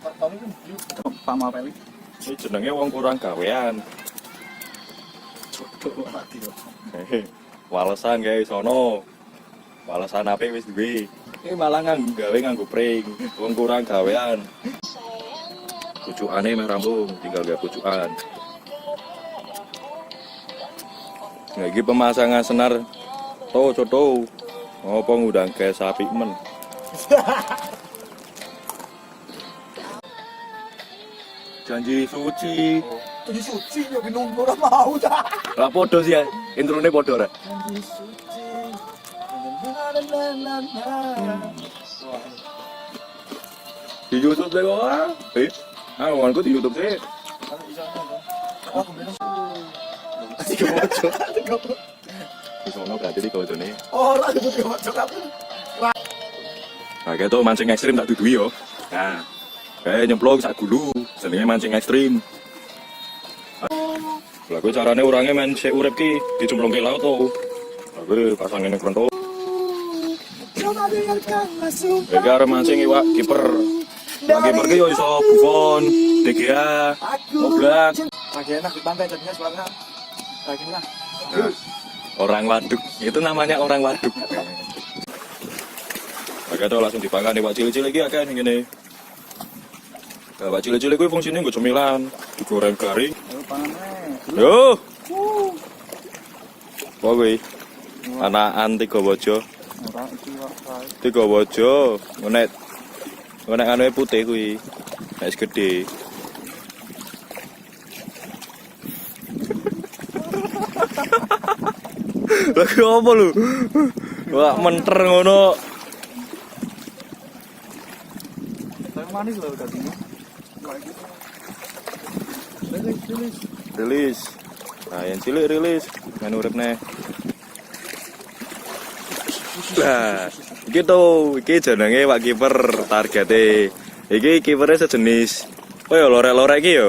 Pak Mapeli. Ini jenenge wong kurang gawean. Walesan guys sono. Walesan ape wis duwe. Ini malah nganggo pring. Wong kurang gawean. Pucukane meh rampung, tinggal gak pucukan. Nah, iki pemasangan senar coto. Ngopo ngundang ke sapi men. Janji suci. Janji suci yo nunggu ora mau ta. Lah podo sih ya, introne podo rek. Janji suci. Di YouTube deh kok. Aku di YouTube sih. Aku bilang Tiga bocor. Di sono berarti di kocone. oh, ora disebut bocor aku. Nah, kayak tuh mancing ekstrim tak dudui yo. Nah, kayak nyemplung sak gulu, jenenge mancing ekstrim. Lah kuwi carane orangnya main sik urip ki dicemplungke laut to. Lah kuwi pasang ngene kronto. Iki arep mancing iwak kiper. Iwak kiper ki yo iso buffon, DGA, oblak. Lagi enak di pantai jadinya suaranya. Lagi enak. Nah, orang waduk, itu namanya orang waduk. Oke tuh langsung dipangkan iwak cilik-cilik iki akeh ning ngene. Nah, iwak cilik-cilik kuwi fungsine nggo cemilan, digoreng garing. Ayo pangannya. Yo. Apa kuwi? Anakan tiga bojo. Ora iki kok kae. Tiga bojo, nek anu putih kuwi. Nek gede. Lagi apa lu? Wah, menter ngono. Saya manis loh dagingnya. Rilis. Nah, yang cilik rilis. Main urip neh. Lah, iki jenenge Pak Kiper targete. Iki kipernya sejenis. Oh ya lorek-lorek iki yo.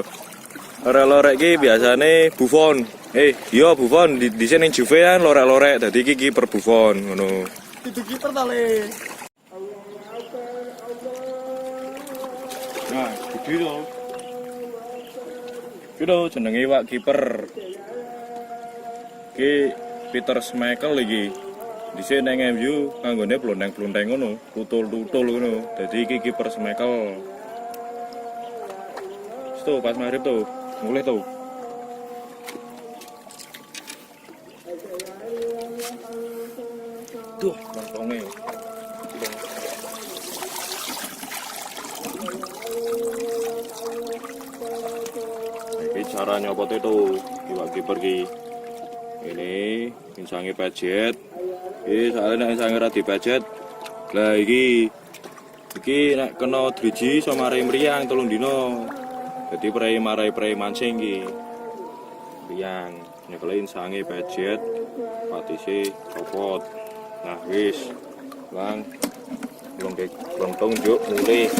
Lorek-lorek iki biasane Buffon. Iya Buffon di sini Juve kan lorek-lorek. Dadi iki kiper Buffon ngono. Itu kiper ta le. Nah, gede to. Iki jenenge Pak Kiper. Iki Peter Schmeichel iki. Di sini neng MU kanggone blonteng-blonteng ngono, tutul-tutul ngono. Dadi iki kiper Schmeichel. Tuh pas maghrib tuh, mulai tuh. Duh, kantongnya. Ini cara nyopot itu, iwak kiper ki. Ini insangnya pejet. Ini soalnya insangnya rada dipejet. Lah iki nek kena driji sama marai meriang 3 dino. Jadi marai mancing ki. Meriang nyekeli insangnya pejet. Patise copot. Nah wis, Bang. Belum juk mulai.